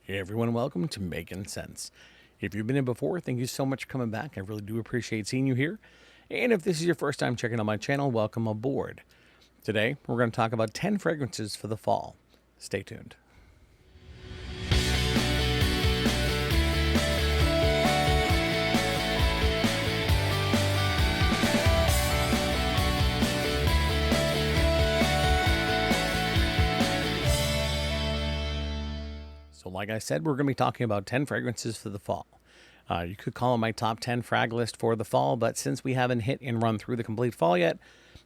Hey everyone, welcome to Makin Scents. If you've been in before, thank you so much for coming back. I really do appreciate seeing you here. And if this is your first time checking out my channel, welcome aboard. Today, we're going to talk about 10 fragrances for the fall. Stay tuned. So like I said, we're going to be talking about 10 fragrances for the fall. You could call it my top 10 frag list for the fall, but since we haven't hit and run through the complete fall yet,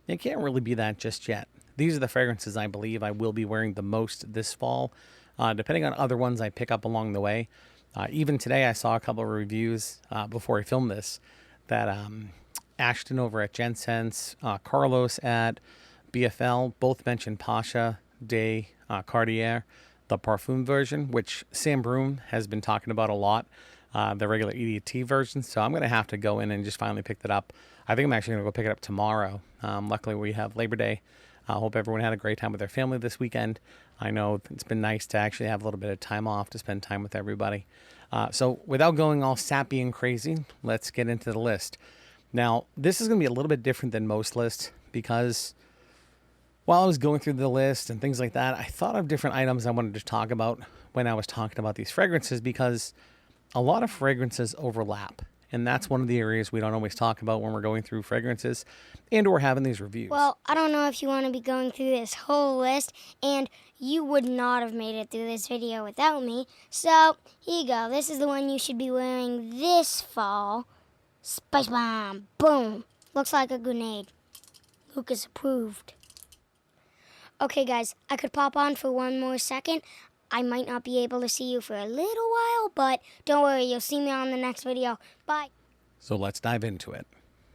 it can't really be that just yet. These are the fragrances I believe I will be wearing the most this fall, depending on other ones I pick up along the way. Even today, I saw a couple of reviews before I filmed this that Ashton over at Makin Scents, Carlos at BFL, both mentioned Pasha de Cartier, the parfum version, which Sam Broom has been talking about a lot, the regular EDT version. So I'm going to have to go in and just finally pick that up. I think I'm actually going to go pick it up tomorrow. Luckily, we have Labor Day. I hope everyone had a great time with their family this weekend. I know it's been nice to actually have a little bit of time off to spend time with everybody. So without going all sappy and crazy, let's get into the list. Now, this is going to be a little bit different than most lists because while I was going through the list and things like that, I thought of different items I wanted to talk about when I was talking about these fragrances because a lot of fragrances overlap. And that's one of the areas we don't always talk about when we're going through fragrances and or having these reviews. Well, I don't know if you want to be going through this whole list, and you would not have made it through this video without me. So, here you go. This is the one you should be wearing this fall. Spice Bomb. Boom. Looks like a grenade. Lucas approved. Okay, guys, I could pop on for one more second. I might not be able to see you for a little while, but don't worry, you'll see me on the next video. Bye. So let's dive into it.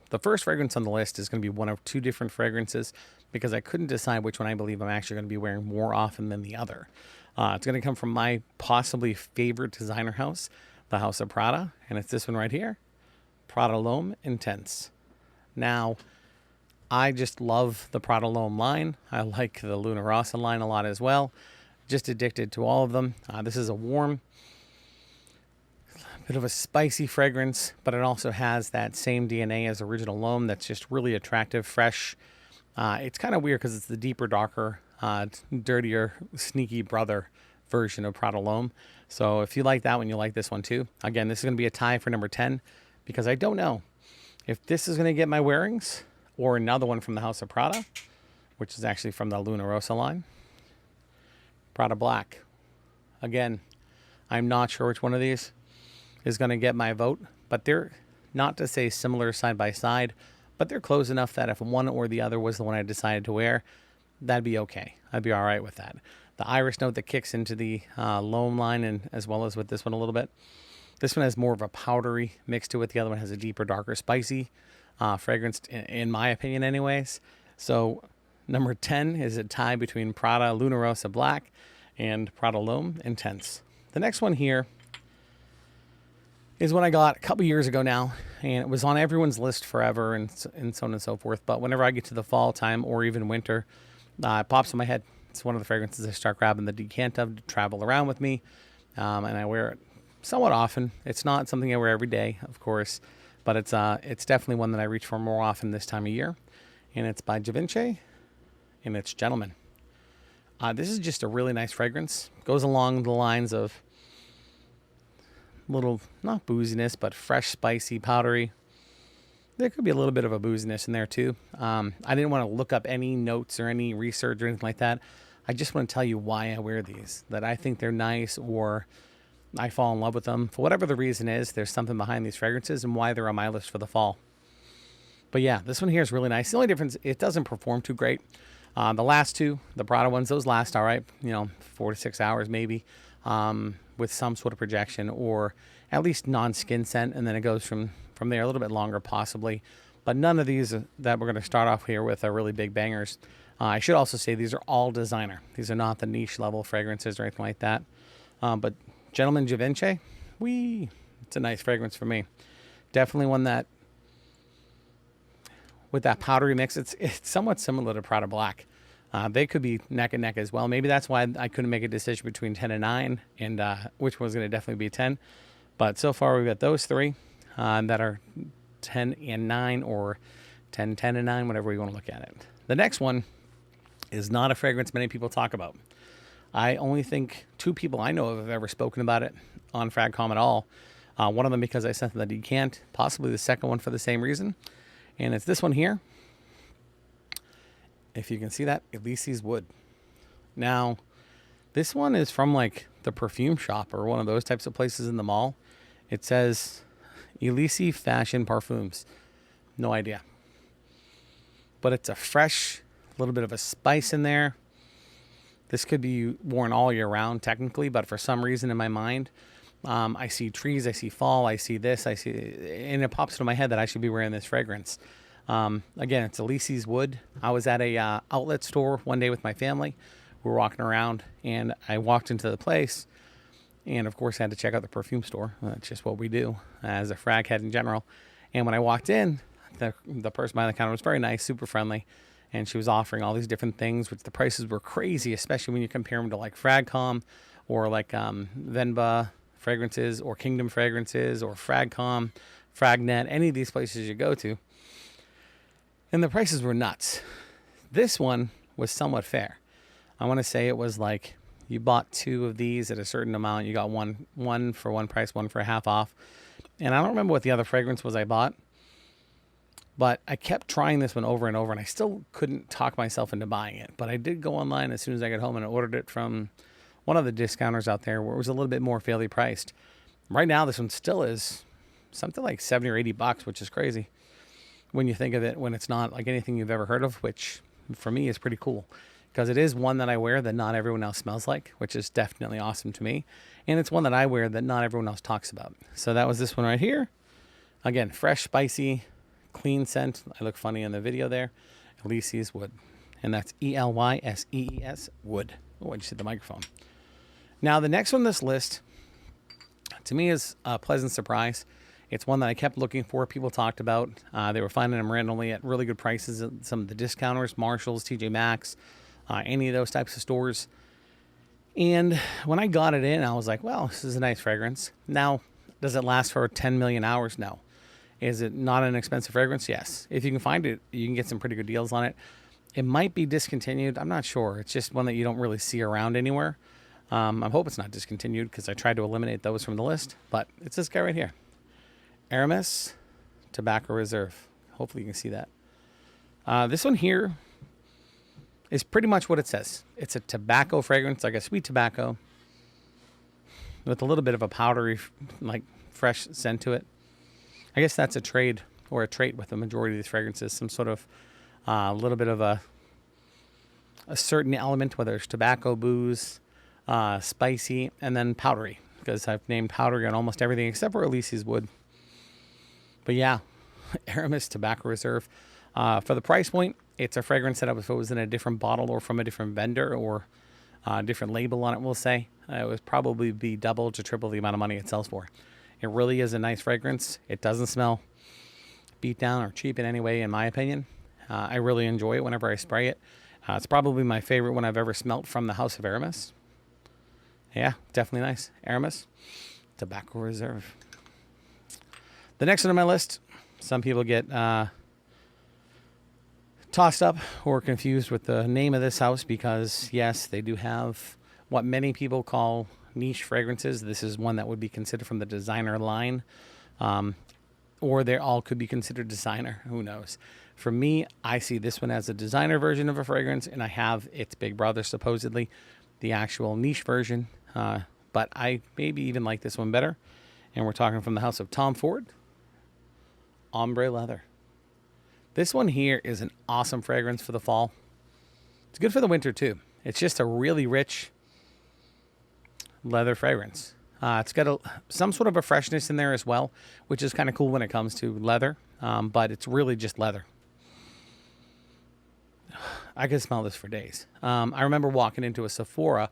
The first fragrance on the list is going to be one of two different fragrances because I couldn't decide which one I believe I'm actually going to be wearing more often than the other. It's going to come from my possibly favorite designer house, the House of Prada, and it's this one right here, Prada L'Homme Intense. Now, I just love the Prada L'Homme line. I like the Luna Rossa line a lot as well. Just addicted to all of them. This is a warm, bit of a spicy fragrance, but it also has that same DNA as original L'Homme that's just really attractive, fresh. It's kind of weird because it's the deeper, darker, dirtier, sneaky brother version of Prada L'Homme. So if you like that one, you'll like this one too. Again, this is going to be a tie for number 10 because I don't know if this is going to get my wearings or another one from the House of Prada, which is actually from the Luna Rossa line. Prada Black. Again, I'm not sure which one of these is going to get my vote, but they're not to say similar side by side, but they're close enough that if one or the other was the one I decided to wear, that'd be okay. I'd be all right with that. The iris note that kicks into the L'Homme line, and as well as with this one a little bit. This one has more of a powdery mix to it. The other one has a deeper, darker, spicy fragrance, in my opinion anyways. So number 10 is a tie between Prada Luna Rossa Black and Prada L'Homme Intense. The next one here is one I got a couple years ago now, and it was on everyone's list forever and so on and so forth. But whenever I get to the fall time or even winter, it pops in my head. It's one of the fragrances I start grabbing the decant of to travel around with me, and I wear it somewhat often. It's not something I wear every day, of course, but it's definitely one that I reach for more often this time of year. And it's by Givenchy, and it's Gentleman. This is just a really nice fragrance. Goes along the lines of little, not booziness, but fresh, spicy, powdery. There could be a little bit of a booziness in there too. I didn't want to look up any notes or any research or anything like that. I just want to tell you why I wear these, that I think they're nice or I fall in love with them. For whatever the reason is, there's something behind these fragrances and why they're on my list for the fall. But yeah, this one here is really nice. The only difference, it doesn't perform too great. The last two, the Prada ones, those last all right, 4 to 6 hours maybe, with some sort of projection or at least non-skin scent, and then it goes from there a little bit longer possibly. But none of these that we're going to start off here with are really big bangers. I should also say these are all designer. These are not the niche level fragrances or anything like that. But Gentleman Givenchy, it's a nice fragrance for me. Definitely one that, with that powdery mix, it's somewhat similar to Prada Black. They could be neck and neck as well. Maybe that's why I couldn't make a decision between 10 and 9 and which one's going to definitely be 10. But so far we've got those three that are 10 and 9 or 10, 10 and 9, whatever you want to look at it. The next one is not a fragrance many people talk about. I only think 2 people I know of have ever spoken about it on Fragcom at all. One of them because I sent them the decant, possibly the second one for the same reason. And it's this one here. If you can see that, Elysées Wood. Now, this one is from like the perfume shop or one of those types of places in the mall. It says Elysées Fashion Parfums. No idea. But it's a fresh, little bit of a spice in there. This could be worn all year round technically, but for some reason in my mind, I see trees, I see fall, I see this, and it pops into my head that I should be wearing this fragrance. Again, it's Elysées Wood. I was at a outlet store one day with my family. We were walking around, and I walked into the place, and of course I had to check out the perfume store. That's just what we do as a frag head in general. And when I walked in, the person behind the counter was very nice, super friendly, and she was offering all these different things, which the prices were crazy, especially when you compare them to like Fragcom or like Venba fragrances or Kingdom fragrances or Fragcom, Fragnet, any of these places you go to. And the prices were nuts. This one was somewhat fair. I want to say it was like you bought 2 of these at a certain amount. You got one for one price, one for half off. And I don't remember what the other fragrance was I bought. But I kept trying this one over and over, and I still couldn't talk myself into buying it. But I did go online as soon as I got home and I ordered it from one of the discounters out there where it was a little bit more fairly priced. Right now, this one still is something like 70 or 80 bucks, which is crazy when you think of it, when it's not like anything you've ever heard of, which for me is pretty cool because it is one that I wear that not everyone else smells like, which is definitely awesome to me. And it's one that I wear that not everyone else talks about. So that was this one right here. Again, fresh, spicy, clean scent. I look funny in the video there. Elysées Wood. And that's Elysees Wood. Oh, I just hit the microphone. Now, the next one on this list, to me, is a pleasant surprise. It's one that I kept looking for. People talked about. They were finding them randomly at really good prices at some of the discounters, Marshalls, TJ Maxx, any of those types of stores. And when I got it in, I was like, well, this is a nice fragrance. Now, does it last for 10 million hours? No. Is it not an expensive fragrance? Yes. If you can find it, you can get some pretty good deals on it. It might be discontinued. I'm not sure. It's just one that you don't really see around anywhere. I hope it's not discontinued because I tried to eliminate those from the list. But it's this guy right here. Aramis Tobacco Reserve. Hopefully you can see that. This one here is pretty much what it says. It's a tobacco fragrance, like a sweet tobacco with a little bit of a powdery, like fresh scent to it. I guess that's a trade or a trait with the majority of these fragrances. Some sort of little bit of a certain element, whether it's tobacco, booze, spicy, and then powdery. Because I've named powdery on almost everything except for Elysées Wood. But yeah, Aramis Tobacco Reserve. For the price point, it's a fragrance that if it was in a different bottle or from a different vendor or a different label on it, we'll say, it would probably be double to triple the amount of money it sells for. It really is a nice fragrance. It doesn't smell beat down or cheap in any way, in my opinion. I really enjoy it whenever I spray it. It's probably my favorite one I've ever smelt from the House of Aramis. Yeah, definitely nice. Aramis Tobacco Reserve. The next one on my list, some people get tossed up or confused with the name of this house because, yes, they do have what many people call niche fragrances. This is one that would be considered from the designer line, or they all could be considered designer. Who knows? For me, I see this one as a designer version of a fragrance, and I have its big brother, supposedly, the actual niche version. But I maybe even like this one better. And we're talking from the house of Tom Ford, Ombre Leather. This one here is an awesome fragrance for the fall. It's good for the winter too. It's just a really rich leather fragrance. It's got some sort of a freshness in there as well, which is kind of cool when it comes to leather, but it's really just leather. I could smell this for days. I remember walking into a Sephora,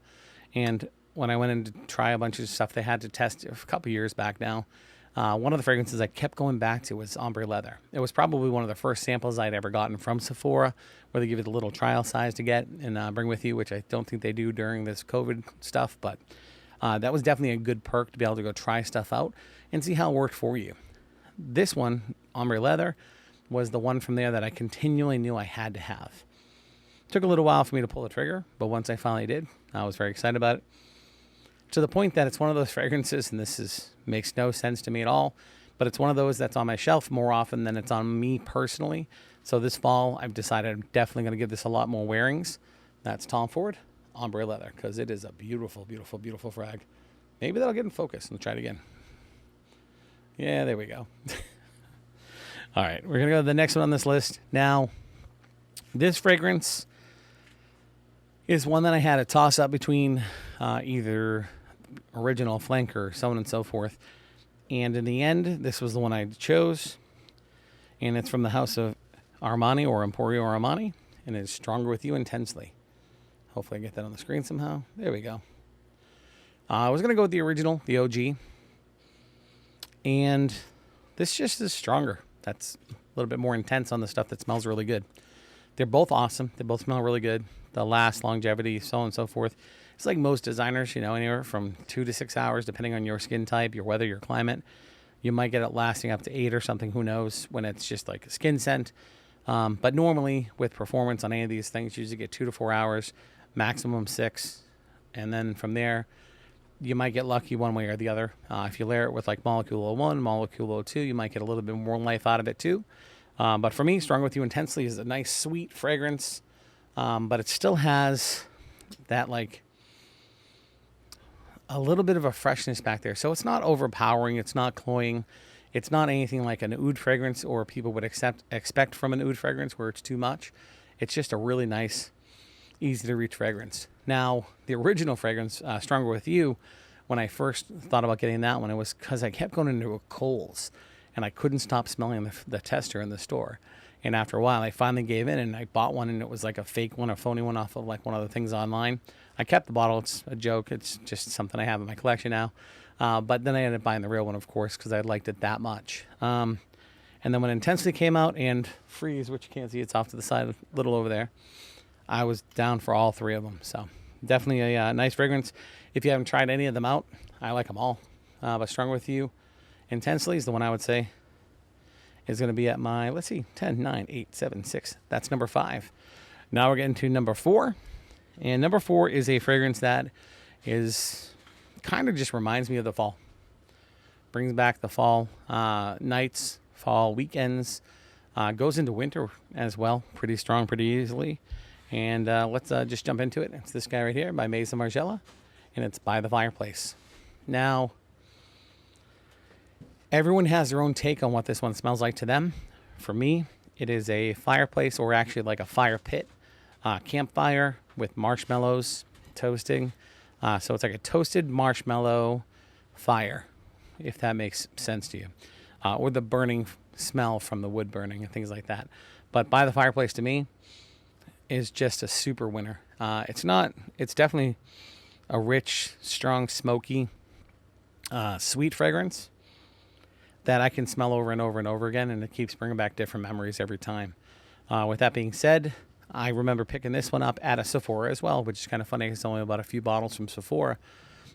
and when I went in to try a bunch of stuff they had to test a couple years back now, One of the fragrances I kept going back to was Ombre Leather. It was probably one of the first samples I'd ever gotten from Sephora, where they give you the little trial size to get and bring with you, which I don't think they do during this COVID stuff, but that was definitely a good perk to be able to go try stuff out and see how it worked for you. This one, Ombre Leather, was the one from there that I continually knew I had to have. Took a little while for me to pull the trigger, but once I finally did, I was very excited about it. To the point that it's one of those fragrances, and makes no sense to me at all, but it's one of those that's on my shelf more often than it's on me personally. So this fall, I've decided I'm definitely going to give this a lot more wearings. That's Tom Ford Ombre Leather, because it is a beautiful, beautiful, beautiful frag. Maybe that'll get in focus. Let's try it again. Yeah, there we go. All right, we're going to go to the next one on this list. Now, this fragrance is one that I had a toss-up between either original, flanker, so on and so forth. And in the end, this was the one I chose. And it's from the house of Armani, or Emporio Armani. And it's Stronger With You Intensely. Hopefully I get that on the screen somehow. There we go. I was going to go with the original, the OG. And this just is stronger. That's a little bit more intense on the stuff that smells really good. They're both awesome. They both smell really good. The last, longevity, so on and so forth. It's like most designers, anywhere from 2 to 6 hours, depending on your skin type, your weather, your climate. You might get it lasting up to 8 or something, who knows, when it's just like a skin scent. But normally, with performance on any of these things, you usually get 2 to 4 hours, maximum 6. And then from there, you might get lucky one way or the other. If you layer it with like Molecule 01, Molecule 02, you might get a little bit more life out of it too. But for me, Stronger With You Intensely is a nice, sweet fragrance. But it still has that like a little bit of a freshness back there. So it's not overpowering. It's not cloying. It's not anything like an oud fragrance or people would expect from an oud fragrance where it's too much. It's just a really nice, easy to reach fragrance. Now, the original fragrance, Stronger With You, when I first thought about getting that one, it was because I kept going into a Kohl's and I couldn't stop smelling the tester in the store. And after a while, I finally gave in and I bought one, and it was like a fake one, a phony one off of like one of the things online. I kept the bottle. It's a joke. It's just something I have in my collection now. But then I ended up buying the real one, of course, because I liked it that much. And then when Intensely came out and Freeze, which you can't see, it's off to the side, a little over there, I was down for all three of them. So definitely a nice fragrance. If you haven't tried any of them out, I like them all. But Stronger With You Intensely is the one I would say is going to be at my, let's see, 10, 9, 8, 7, 6. That's number 5. Now we're getting to number 4. And number 4 is a fragrance that is kind of just reminds me of the fall. Brings back the fall nights, fall weekends. Goes into winter as well. Pretty strong, pretty easily. And let's just jump into it. It's this guy right here by Maison Margiela. And it's By the Fireplace. Now, everyone has their own take on what this one smells like to them. For me, it is a fireplace, or actually like a fire pit, campfire with marshmallows toasting. So it's like a toasted marshmallow fire, if that makes sense to you. Or the burning smell from the wood burning and things like that. But By the Fireplace to me is just a super winner. It's definitely a rich, strong, smoky, sweet fragrance that I can smell over and over and over again, and it keeps bringing back different memories every time. With that being said, I remember picking this one up at a Sephora as well, which is kind of funny. It's only about a few bottles from Sephora.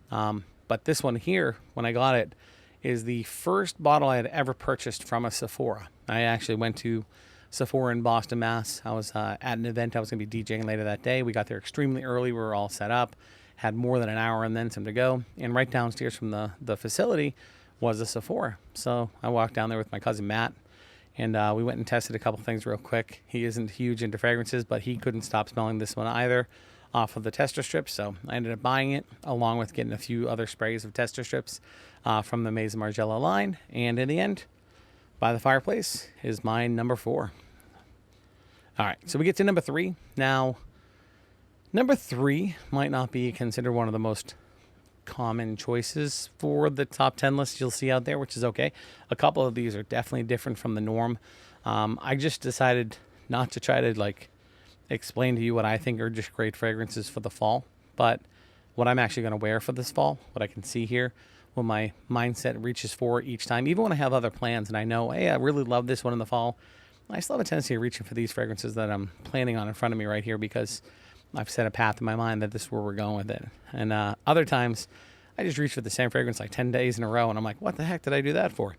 But this one here, when I got it, is the first bottle I had ever purchased from a Sephora. I actually went to Sephora in Boston, Mass. I was at an event. I was going to be DJing later that day. We got there extremely early. We were all set up, had more than an hour and then some to go. And right downstairs from the facility was a Sephora. So I walked down there with my cousin Matt, and we went and tested a couple things real quick. He isn't huge into fragrances, but he couldn't stop smelling this one either off of the tester strips. So I ended up buying it, along with getting a few other sprays of tester strips from the Maison Margiela line. And in the end, By the Fireplace is my number 4. All right, so we get to number 3. Now, number 3 might not be considered one of the most common choices for the top 10 lists you'll see out there, which is okay. A couple of these are definitely different from the norm. I just decided not to try to explain to you what I think are just great fragrances for the fall, but what I'm actually going to wear for this fall, what I can see here, what my mindset reaches for each time. Even when I have other plans and I know, hey, I really love this one in the fall, I still have a tendency of reaching for these fragrances that I'm planning on in front of me right here because I've set a path in my mind that this is where we're going with it. And other times, I just reach for the same fragrance like 10 days in a row, and I'm like, what the heck did I do that for?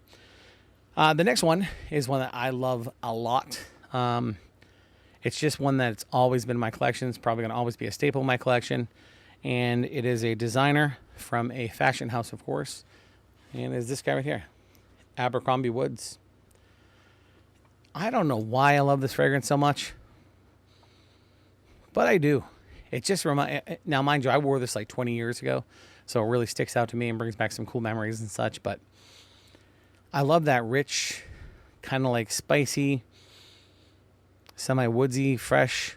The next one is one that I love a lot. It's just one that's always been in my collection. It's probably going to always be a staple in my collection. And it is a designer from a fashion house, of course. And it's this guy right here, Abercrombie Woods. I don't know why I love this fragrance so much, but I do. It just now, mind you, I wore this like 20 years ago, so it really sticks out to me and brings back some cool memories and such. But I love that rich, kind of like spicy, semi-woodsy, fresh,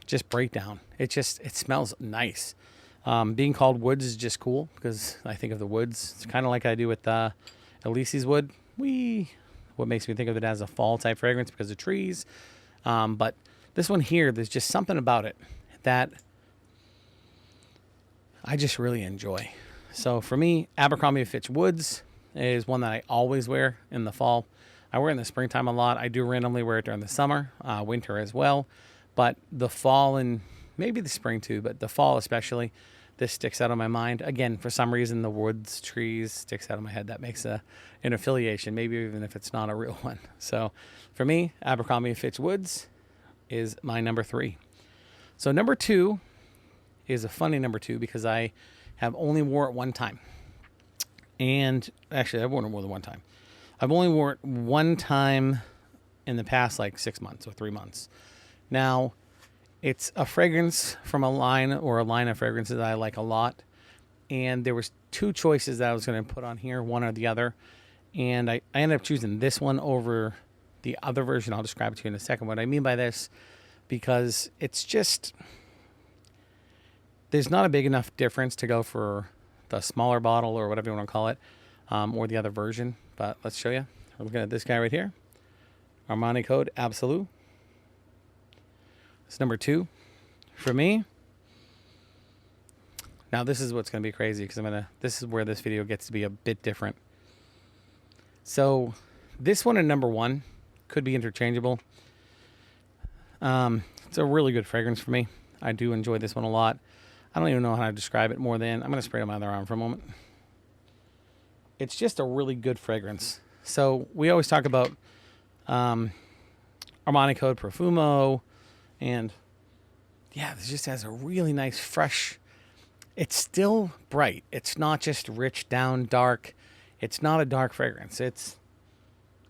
just breakdown. It smells nice. Being called Woods is just cool because I think of the woods. It's kind of like I do with Elysées Wood. What makes me think of it as a fall type fragrance because of trees. But this one here, there's just something about it that I just really enjoy. So for me, Abercrombie Fitch Woods is one that I always wear in the fall. I wear it in the springtime a lot. I do randomly wear it during the summer, winter as well. But the fall and maybe the spring too, but the fall especially, this sticks out of my mind. Again, for some reason, the woods, trees sticks out of my head. That makes an affiliation, maybe even if it's not a real one. So for me, Abercrombie Fitch Woods is my number 3. So number 2 is a funny number 2 because I have only wore it one time. And actually, I've worn it more than one time. I've only worn it one time in the past like 6 months or 3 months. Now, it's a fragrance from a line of fragrances that I like a lot. And there was 2 choices that I was going to put on here, one or the other. And I ended up choosing this one over the other version. I'll describe it to you in a second what I mean by this. Because it's just, there's not a big enough difference to go for the smaller bottle or whatever you want to call it, or the other version. But let's show you. We're looking at this guy right here. Armani code Absolute. It's number 2 for me. Now this is what's going to be crazy because this is where this video gets to be a bit different. So this one and number 1 could be interchangeable. It's a really good fragrance for me. I do enjoy this one a lot. I don't even know how to describe it more than, I'm going to spray it on my other arm for a moment. It's just a really good fragrance. So we always talk about Armani code Profumo. And yeah, this just has a really nice, fresh, it's still bright. It's not just rich down dark. It's not a dark fragrance. It's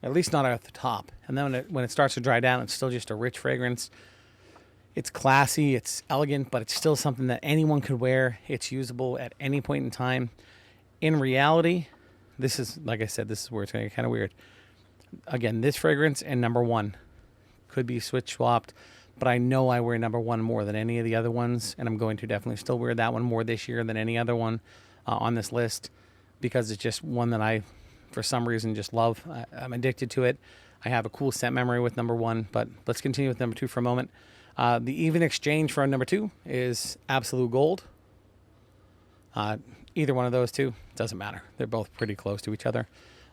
at least not at the top. And then when it starts to dry down, it's still just a rich fragrance. It's classy, it's elegant, but it's still something that anyone could wear. It's usable at any point in time. In reality, this is, like I said, this is where it's going to get kind of weird. Again, this fragrance and number 1 could be switch swapped. But I know I wear number 1 more than any of the other ones, and I'm going to definitely still wear that one more this year than any other one on this list because it's just one that I, for some reason, just love. I'm addicted to it. I have a cool scent memory with number 1, but let's continue with number 2 for a moment. The even exchange for number 2 is Absolute Gold. Either one of those two, doesn't matter. They're both pretty close to each other.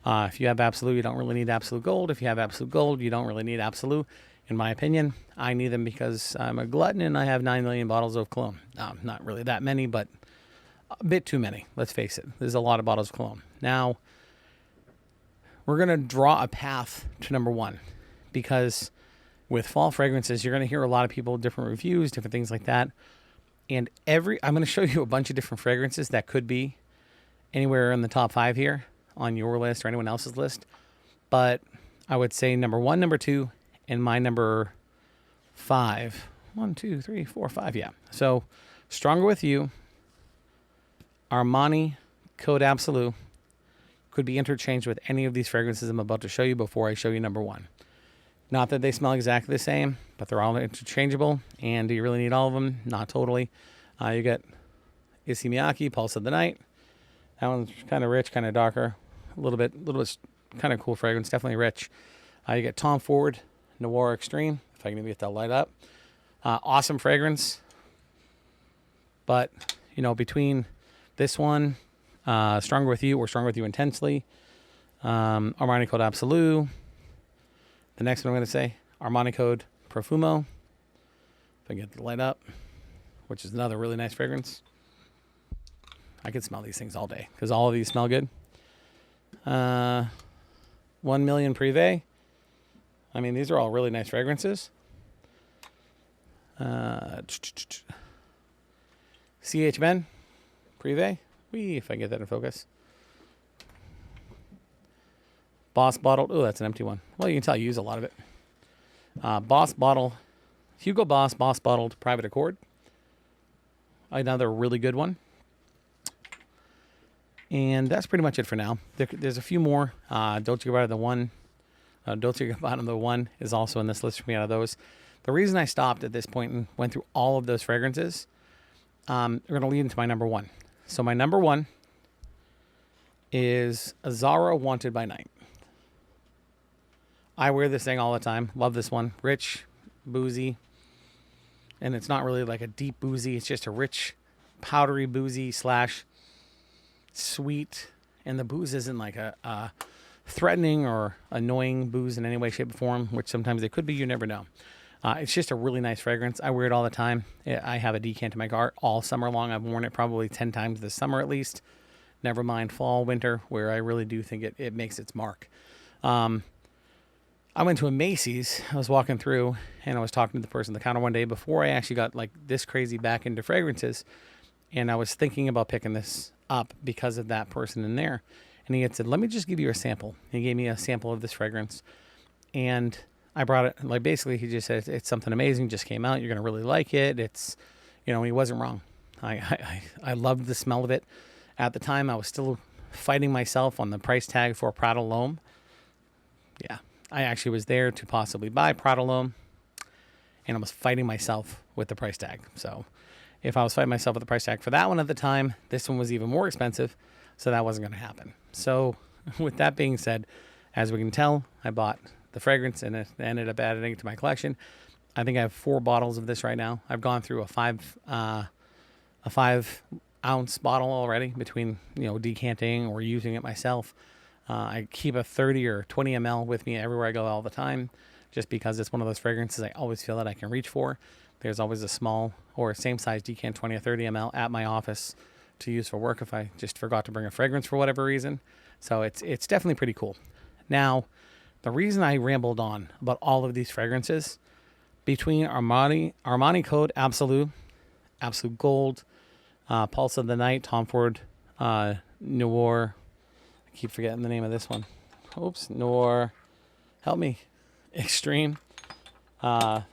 If you have Absolute, you don't really need Absolute Gold. If you have Absolute Gold, you don't really need Absolute. In my opinion, I need them because I'm a glutton and I have 9 million bottles of cologne. Not really that many, but a bit too many. Let's face it. There's a lot of bottles of cologne. Now, we're going to draw a path to number 1 because with fall fragrances, you're going to hear a lot of people, different reviews, different things like that. And I'm going to show you a bunch of different fragrances that could be anywhere in the top 5 here on your list or anyone else's list. But I would say number 1, number 2, and my number 5. 1, 2, 3, 4, 5. Yeah. So Stronger With You, Armani Code Absolute could be interchanged with any of these fragrances I'm about to show you before I show you number 1. Not that they smell exactly the same, but they're all interchangeable. And do you really need all of them? Not totally. You get Issey Miyake, Pulse of the Night. That one's kind of rich, kind of darker. A little bit kind of cool fragrance, definitely rich. You get Tom Ford Noir Extreme, if I can get that light up. Awesome fragrance. But, between this one Stronger With You or Stronger With You Intensely. Armani Code Absolute. The next one I'm going to say, Armani Code Profumo. If I get the light up, which is another really nice fragrance. I could smell these things all day because all of these smell good. 1 Million Privé. I mean, these are all really nice fragrances. CH Men Privé. If I get that in focus. Boss Bottled. Oh, that's an empty one. Well, you can tell I use a lot of it. Boss Bottle. Hugo Boss Bottled Private Accord. Another really good one. And that's pretty much it for now. There's a few more. Dolce & Gabbana the one. Dolce & Gabbana the one is also in this list for me out of those. The reason I stopped at this point and went through all of those fragrances, we're going to lead into my number one. So my number one is Azzaro Wanted by Night. I wear this thing all the time. Love this one. Rich, boozy. And it's not really like a deep boozy. It's just a rich, powdery boozy / sweet. And the booze isn't like a threatening or annoying booze in any way, shape, or form, which sometimes they could be. You never know. It's just a really nice fragrance. I wear it all the time. I have a decant in my car all summer long. I've worn it probably 10 times this summer at least. Never mind fall, winter, where I really do think it makes its mark. I went to a Macy's. I was walking through and I was talking to the person at the counter one day before I actually got like this crazy back into fragrances. And I was thinking about picking this up because of that person in there. And he had said, let me just give you a sample. He gave me a sample of this fragrance. And I brought it, like basically he just said, it's something amazing, just came out. You're going to really like it. It's, you know, he wasn't wrong. I loved the smell of it. At the time, I was still fighting myself on the price tag for Prada L'Homme. Yeah, I actually was there to possibly buy Prada L'Homme, and I was fighting myself with the price tag. So if I was fighting myself with the price tag for that one at the time, this one was even more expensive, so that wasn't going to happen. So with that being said, as we can tell, I bought the fragrance and it ended up adding it to my collection. I think I have 4 bottles of this right now. I've gone through a 5-ounce bottle already between, you know, decanting or using it myself. I keep a 30 or 20 ml with me everywhere I go all the time, just because it's one of those fragrances I always feel that I can reach for. There's always a small or same size decant 20 or 30 ml at my office to use for work if I just forgot to bring a fragrance for whatever reason. So it's definitely pretty cool. Now, the reason I rambled on about all of these fragrances, between Armani Code Absolute, Absolute Gold, Pulse of the Night, Tom Ford, Noir, I keep forgetting the name of this one. Oops, Noir, help me, Extreme, Profumo,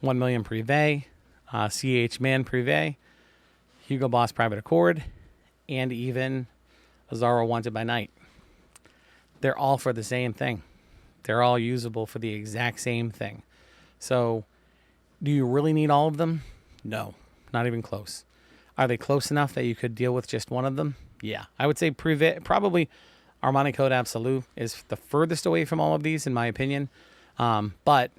1 Million Privé, CH Man Privé, Hugo Boss Private Accord, and even Azzaro Wanted by Night. They're all for the same thing. They're all usable for the exact same thing. So, do you really need all of them? No, not even close. Are they close enough that you could deal with just one of them? Yeah, I would say probably Armani Code Absolute is the furthest away from all of these, in my opinion. But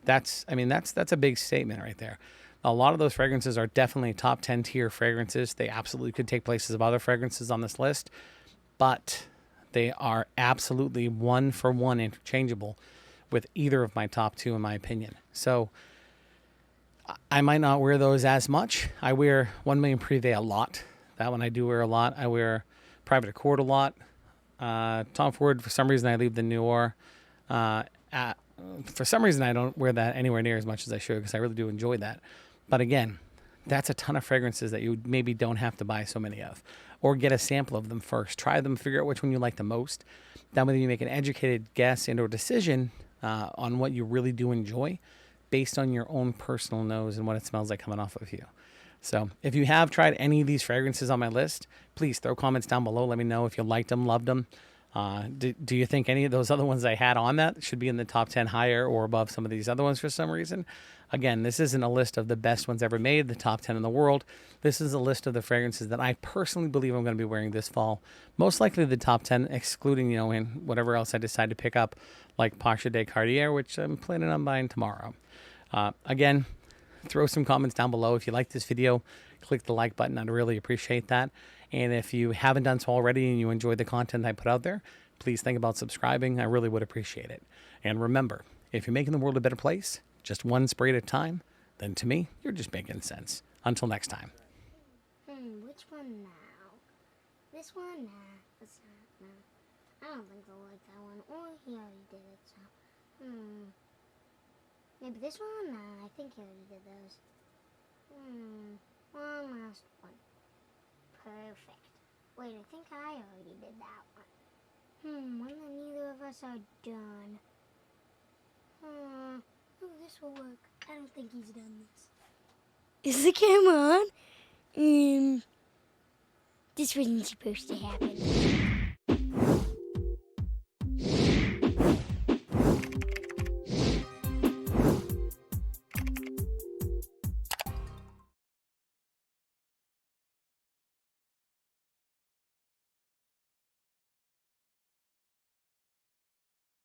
that's a big statement right there. A lot of those fragrances are definitely top 10 tier fragrances. They absolutely could take places of other fragrances on this list, but they are absolutely 1-for-1 interchangeable with either of my top 2, in my opinion. So I might not wear those as much. I wear 1 Million Privé a lot. That one I do wear a lot. I wear Private Accord a lot. Tom Ford, for some reason, I leave the Noir. For some reason, I don't wear that anywhere near as much as I should, because I really do enjoy that. But again, that's a ton of fragrances that you maybe don't have to buy so many of, or get a sample of them first. Try them, figure out which one you like the most. That way you make an educated guess and or decision on what you really do enjoy based on your own personal nose and what it smells like coming off of you. So if you have tried any of these fragrances on my list, please throw comments down below. Let me know if you liked them, loved them. Do you think any of those other ones I had on that should be in the top 10 higher or above some of these other ones for some reason? Again, this isn't a list of the best ones ever made, the top 10 in the world. This is a list of the fragrances that I personally believe I'm going to be wearing this fall. Most likely the top 10, excluding, in whatever else I decide to pick up, like Pacha de Cartier, which I'm planning on buying tomorrow. Again, throw some comments down below. If you like this video, click the like button. I'd really appreciate that. And if you haven't done so already and you enjoyed the content I put out there, please think about subscribing. I really would appreciate it. And remember, if you're making the world a better place, just one spray at a time, then to me, you're just making sense. Until next time. Which one now? This one? Nah. That's not, no. I don't think they'll like that one. Or he already did it, so. Maybe this one? Nah, I think he already did those. One last one. Perfect. Wait, I think I already did that one. One that neither of us are done. Oh, this will work. I don't think he's done this. Is the camera on? This wasn't supposed to happen.